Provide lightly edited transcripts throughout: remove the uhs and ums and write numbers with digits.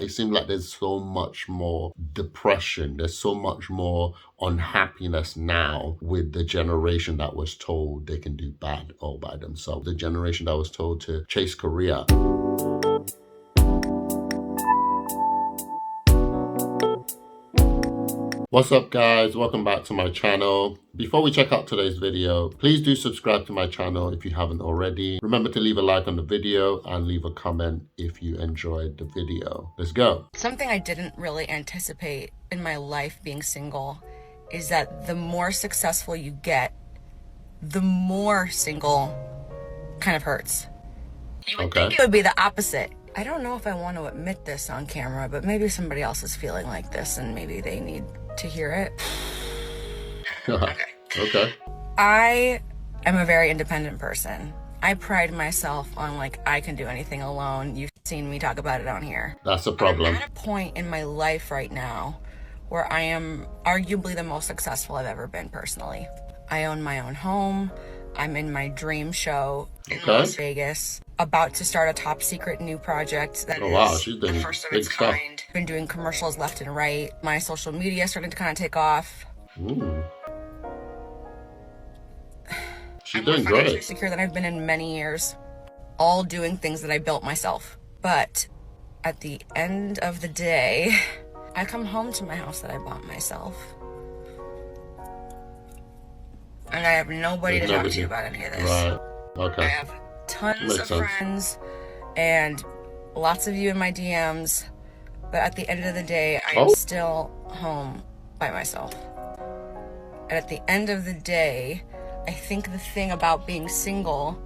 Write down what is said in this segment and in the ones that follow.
It seems like there's so much more depression. There's so much more unhappiness now with the generation that was told they can do bad all by themselves. The generation that was told to chase career. What's up guys, welcome back to my channel. Before we check out today's video, please do subscribe to my channel if you haven't already. Remember to leave a like on the video and leave a comment if you enjoyed the video. Let's go. Something I didn't really anticipate in my life being single is that the more successful you get, the more single kind of hurts. You would think it would be the opposite. I don't know if I want to admit this on camera, but maybe somebody else is feeling like this and maybe they need to hear it. Okay. I am a very independent person. I pride myself on I can do anything alone. You've seen me talk about it on here. That's a problem. I'm at a point in my life right now where I am arguably the most successful I've ever been personally. I own my own home. I'm in my dream show in Las Vegas, about to start a top secret new project that is she's doing the first of its kind. Been doing commercials left and right. My social media is starting to kind of take off. She's doing great. I'm more secure than I've been in many years, all doing things that I built myself. But at the end of the day, I come home to my house that I bought myself. And I have nobody to talk to about any of this. Right. Okay. I have tons of friends and lots of you in my DMs. But at the end of the day, I am still home by myself. And at the end of the day, I think the thing about being single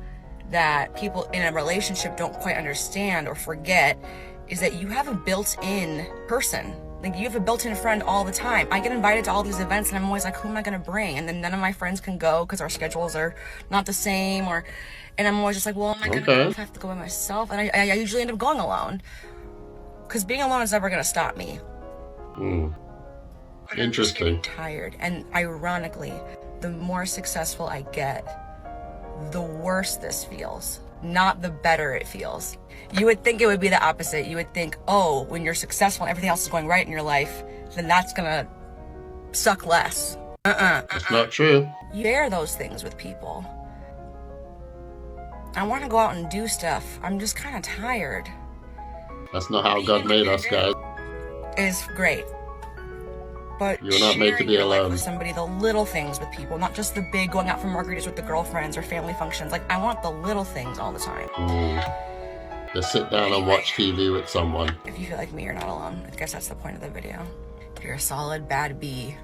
that people in a relationship don't quite understand or forget is that you have a built-in person. You have a built-in friend all the time. I get invited to all these events and I'm always like, who am I gonna bring? And then none of my friends can go because our schedules are not the same, and I'm always just like, well, am I gonna go if I have to go by myself? And I usually end up going alone because being alone is never gonna stop me. But interesting. I'm just getting tired. And ironically, the more successful I get, the worse this feels, not the better it feels. You would think it would be the opposite. You would think, oh, when you're successful and everything else is going right in your life, then that's gonna suck less. That's not true. You share those things with people. I want to go out and do stuff. I'm just kind of tired. That's not how God made us, guys. It's great. But you're not made to be alone. With somebody, the little things with people, not just the big going out for margaritas with the girlfriends or family functions. I want the little things all the time. Just sit down and watch TV with someone. If you feel like me, you're not alone. I guess that's the point of the video. You're a solid bad bee.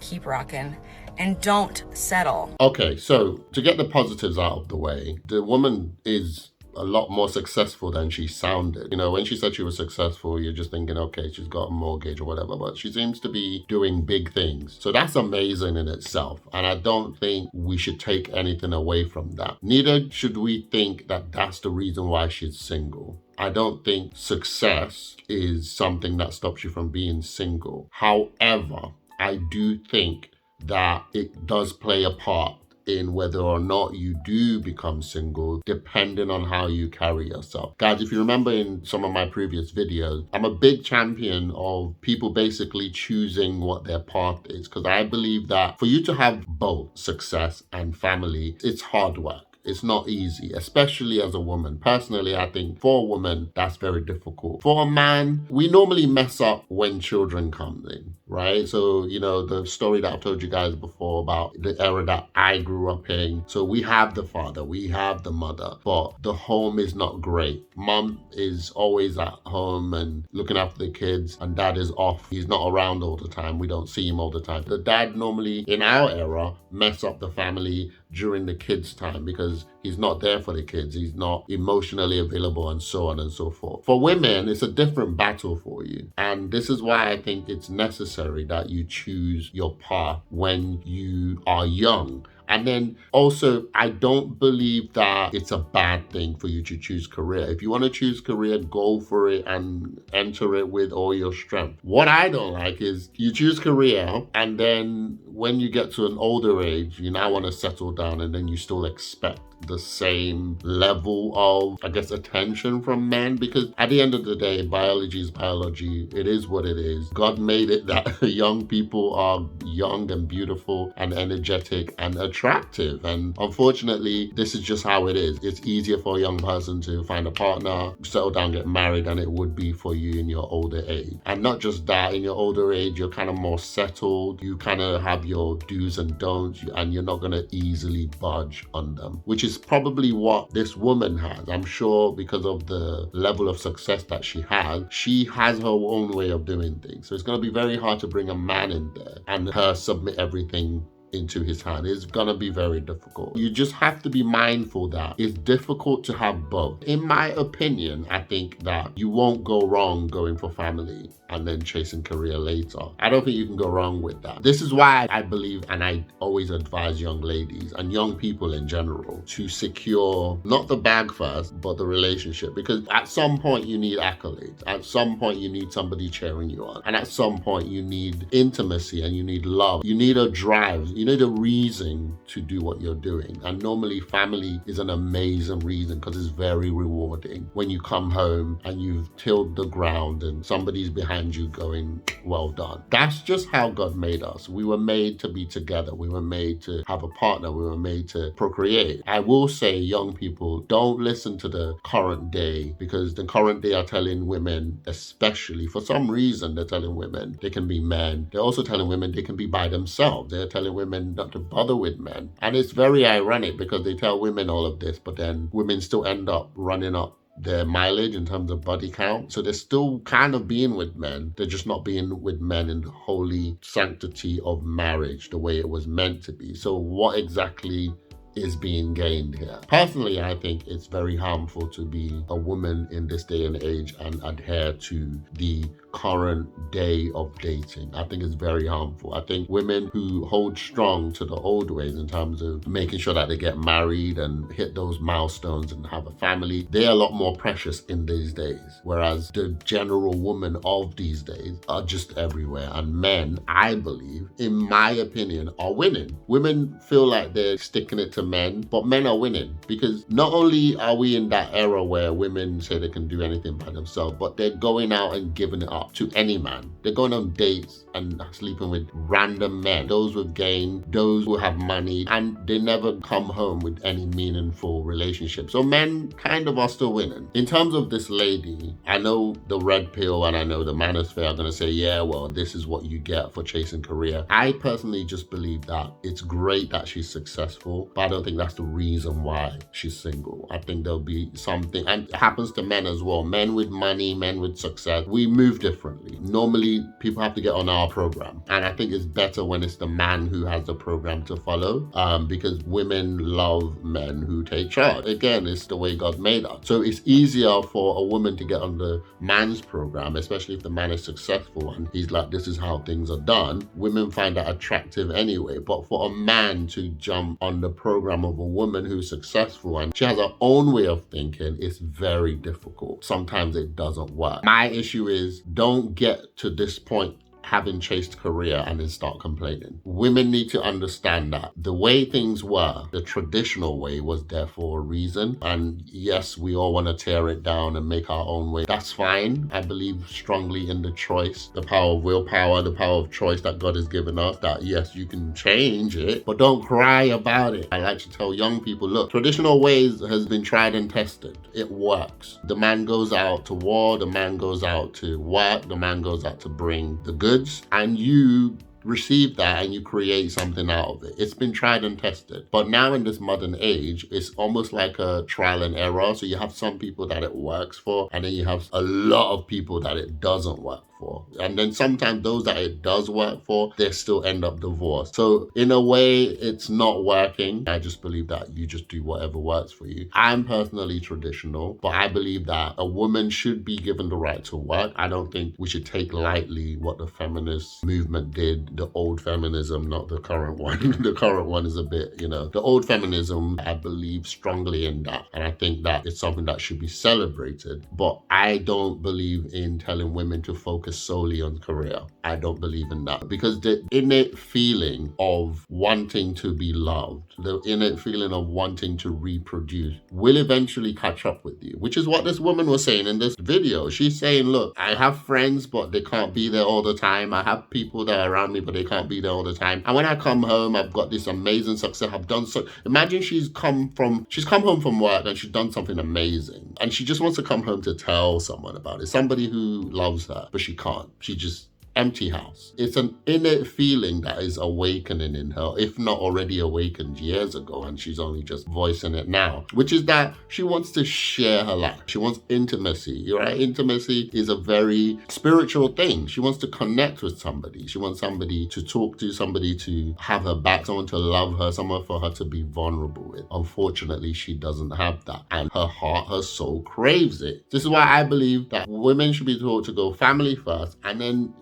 Keep rocking. And don't settle. Okay, so to get the positives out of the way, the woman is a lot more successful than she sounded. When she said she was successful, you're just thinking, okay, she's got a mortgage or whatever, but she seems to be doing big things. So that's amazing in itself. And I don't think we should take anything away from that. Neither should we think that that's the reason why she's single. I don't think success is something that stops you from being single. However, I do think that it does play a part in whether or not you do become single, depending on how you carry yourself. Guys, if you remember in some of my previous videos, I'm a big champion of people basically choosing what their path is, because I believe that for you to have both success and family, it's hard work. It's not easy, especially as a woman. Personally, I think for a woman, that's very difficult. For a man, we normally mess up when children come in, right? So, the story that I've told you guys before about the era that I grew up in. So we have the father, we have the mother, but the home is not great. Mom is always at home and looking after the kids, and dad is off. He's not around all the time. We don't see him all the time. The dad normally, in our era, mess up the family during the kids' time because he's not there for the kids. He's not emotionally available and so on and so forth. For women, it's a different battle for you. And this is why I think it's necessary that you choose your path when you are young. And then also, I don't believe that it's a bad thing for you to choose career. If you want to choose career, go for it and enter it with all your strength. What I don't like is you choose career and then when you get to an older age, you now want to settle down and then you still expect the same level of, I guess, attention from men, because at the end of the day, biology is biology. It is what it is. God made it that young people are young and beautiful and energetic and attractive. And unfortunately, this is just how it is. It's easier for a young person to find a partner, settle down, get married, than it would be for you in your older age. And not just that, in your older age, you're kind of more settled. You kind of have your do's and don'ts, and you're not going to easily budge on them, which is probably what this woman has. I'm sure because of the level of success that she has her own way of doing things. So it's going to be very hard to bring a man in there and her submit everything into his hand. It's gonna be very difficult. You just have to be mindful that it's difficult to have both. In my opinion, I think that you won't go wrong going for family and then chasing career later. I don't think you can go wrong with that. This is why I believe, and I always advise young ladies and young people in general to secure not the bag first, but the relationship. Because at some point you need accolades. At some point you need somebody cheering you on. And at some point you need intimacy and you need love. You need a drive. You need a reason to do what you're doing. And normally family is an amazing reason because it's very rewarding when you come home and you've tilled the ground and somebody's behind you going, well done. That's just how God made us. We were made to be together. We were made to have a partner. We were made to procreate. I will say, young people, don't listen to the current day, because the current day are telling women, especially for some reason, they're telling women they can be men. They're also telling women they can be by themselves. They're telling women not to bother with men. And it's very ironic because they tell women all of this, but then women still end up running up their mileage in terms of body count. So they're still kind of being with men. They're just not being with men in the holy sanctity of marriage the way it was meant to be. So what exactly is being gained here? Personally, I think it's very harmful to be a woman in this day and age and adhere to the current day of dating. I think it's very harmful. I think women who hold strong to the old ways in terms of making sure that they get married and hit those milestones and have a family, they're a lot more precious in these days. Whereas the general woman of these days are just everywhere. And men, I believe, in my opinion, are winning. Women feel like they're sticking it to men, but men are winning, because not only are we in that era where women say they can do anything by themselves, but they're going out and giving it up to any man. They're going on dates and sleeping with random men, those with game, those who have money, and they never come home with any meaningful relationship. So men kind of are still winning. In terms of this lady, I know the red pill and I know the manosphere are going to say, yeah, well, this is what you get for chasing career. I personally just believe that it's great that she's successful, but I don't think that's the reason why she's single. I think there'll be something, and it happens to men as well. Men with money, men with success, we move differently. Normally, people have to get on our program, and I think it's better when it's the man who has the program to follow, because women love men who take charge. Again, it's the way God made us. So it's easier for a woman to get on the man's program, especially if the man is successful and he's like, this is how things are done. Women find that attractive anyway. But for a man to jump on the program of a woman who's successful and she has her own way of thinking, it's very difficult. Sometimes it doesn't work. My issue is, don't get to this point having chased career and then start complaining. Women need to understand that the way things were, the traditional way, was there for a reason. And yes, we all want to tear it down and make our own way. That's fine. I believe strongly in the choice, the power of willpower, the power of choice that God has given us, that yes, you can change it, but don't cry about it. I like to tell young people, look, traditional ways has been tried and tested. It works. The man goes out to war, the man goes out to work, the man goes out to bring the goods, and you receive that and you create something out of it. It's been tried and tested. But now in this modern age, it's almost like a trial and error. So you have some people that it works for, and then you have a lot of people that it doesn't work for. And then sometimes those that it does work for, they still end up divorced. So in a way, it's not working. I just believe that you just do whatever works for you. I'm personally traditional, but I believe that a woman should be given the right to work. I don't think we should take lightly what the feminist movement did, the old feminism, not the current one. The current one is a bit, the old feminism, I believe strongly in that. And I think that it's something that should be celebrated. But I don't believe in telling women to focus focus solely on career. I don't believe in that, because the innate feeling of wanting to be loved, the innate feeling of wanting to reproduce will eventually catch up with you, which is what this woman was saying in this video. She's saying, look, I have friends, but they can't be there all the time. I have people that are around me, but they can't be there all the time. And when I come home, I've got this amazing success. I've done so. Imagine she's come home from work and she's done something amazing. And she just wants to come home to tell someone about it. Somebody who loves her, but she can't. She just empty house. It's an innate feeling that is awakening in her, if not already awakened years ago, and she's only just voicing it now, which is that she wants to share her life. She wants intimacy, right? Intimacy is a very spiritual thing. She wants to connect with somebody. She wants somebody to talk to, somebody to have her back, someone to love her, someone for her to be vulnerable with. Unfortunately, she doesn't have that, and her heart, her soul craves it. This is why I believe that women should be taught to go family first, and then,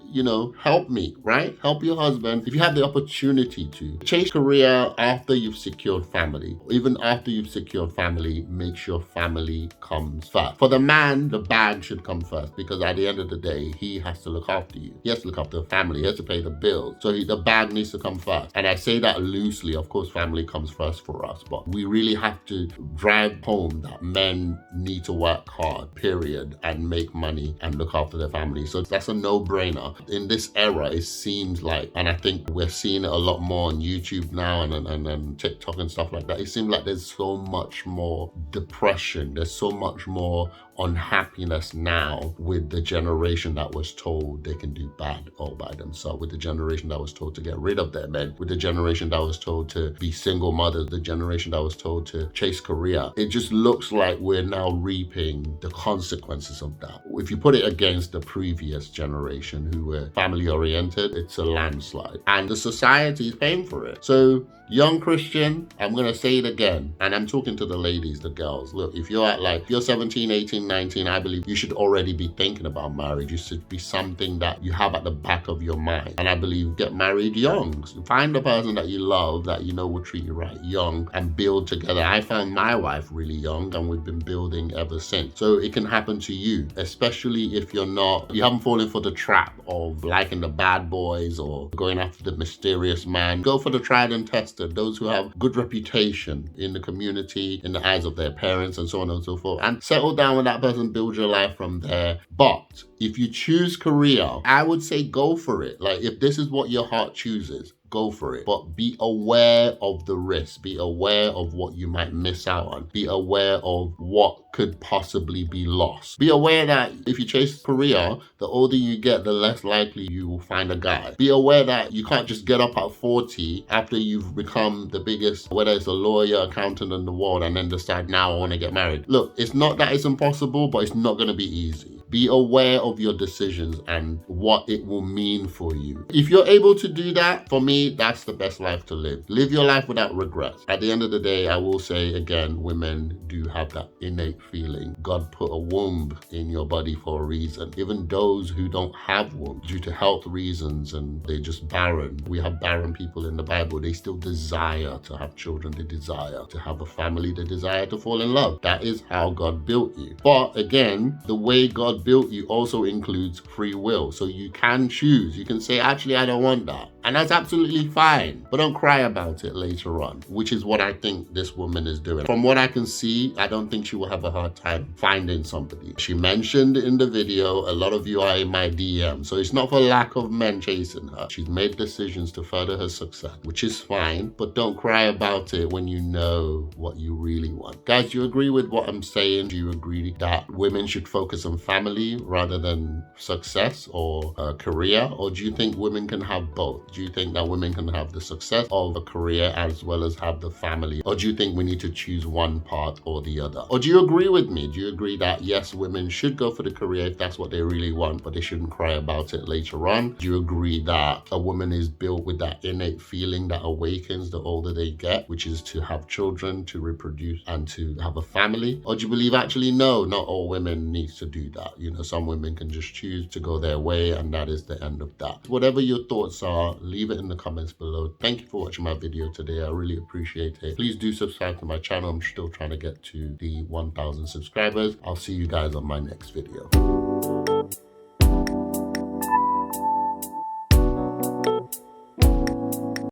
help me, right? Help your husband if you have the opportunity to. Chase career after you've secured family. Even after you've secured family, make sure family comes first. For the man, the bag should come first, because at the end of the day, he has to look after you. He has to look after the family. He has to pay the bills. So the bag needs to come first. And I say that loosely. Of course, family comes first for us, but we really have to drive home that men need to work hard, period, and make money and look after their family. So that's a no-brainer. In this era, it seems like, and I think we're seeing it a lot more on YouTube now and TikTok and stuff like that, it seems like there's so much more depression. There's so much more unhappiness now with the generation that was told they can do bad all by themselves, with the generation that was told to get rid of their men, with the generation that was told to be single mothers, the generation that was told to chase career. It just looks like we're now reaping the consequences of that. If you put it against the previous generation who were family oriented, it's a landslide, and the society is paying for it. So young Christian, I'm going to say it again, and I'm talking to the ladies, the girls. Look, if you're 17, 18, 19, I believe you should already be thinking about marriage. It should be something that you have at the back of your mind. And I believe get married young. Find a person that you love, that you know will treat you right, young, and build together. I found my wife really young, and we've been building ever since. So it can happen to you, especially if you haven't fallen for the trap of liking the bad boys or going after the mysterious man. Go for the tried and tested, those who have good reputation in the community, in the eyes of their parents, and so on and so forth, and settle down with that person, build your life from there. But if you choose career, I would say go for it. Like, if this is what your heart chooses, go for it. But be aware of the risk. Be aware of what you might miss out on. Be aware of what could possibly be lost. Be aware that if you chase career, the older you get, the less likely you will find a guy. Be aware that you can't just get up at 40 after you've become the biggest, whether it's a lawyer, accountant in the world, and then decide, now I want to get married. Look, it's not that it's impossible, but it's not going to be easy. Be aware of your decisions and what it will mean for you. If you're able to do that, for me, that's the best life to live. Live your life without regrets. At the end of the day, I will say again, women do have that innate feeling. God put a womb in your body for a reason. Even those who don't have womb due to health reasons and they're just barren. We have barren people in the Bible. They still desire to have children. They desire to have a family. They desire to fall in love. That is how God built you. But again, the way God built you also includes free will. So you can choose. You can say, actually, I don't want that. And that's absolutely fine. But don't cry about it later on, which is what I think this woman is doing. From what I can see, I don't think she will have a hard time finding somebody. She mentioned in the video, a lot of you are in my DM. So it's not for lack of men chasing her. She's made decisions to further her success, which is fine. But don't cry about it when you know what you really want. Guys, do you agree with what I'm saying? Do you agree that women should focus on family rather than success or a career? Or do you think women can have both? Do you think that women can have the success of a career as well as have the family? Or do you think we need to choose one part or the other? Or do you agree with me? Do you agree that yes, women should go for the career if that's what they really want, but they shouldn't cry about it later on? Do you agree that a woman is built with that innate feeling that awakens the older they get, which is to have children, to reproduce, and to have a family? Or do you believe actually, no, not all women need to do that? Some women can just choose to go their way, and that is the end of that. Whatever your thoughts are, leave it in the comments below. Thank you for watching my video today. I really appreciate it. Please do subscribe to my channel. I'm still trying to get to the 1,000 subscribers. I'll see you guys on my next video.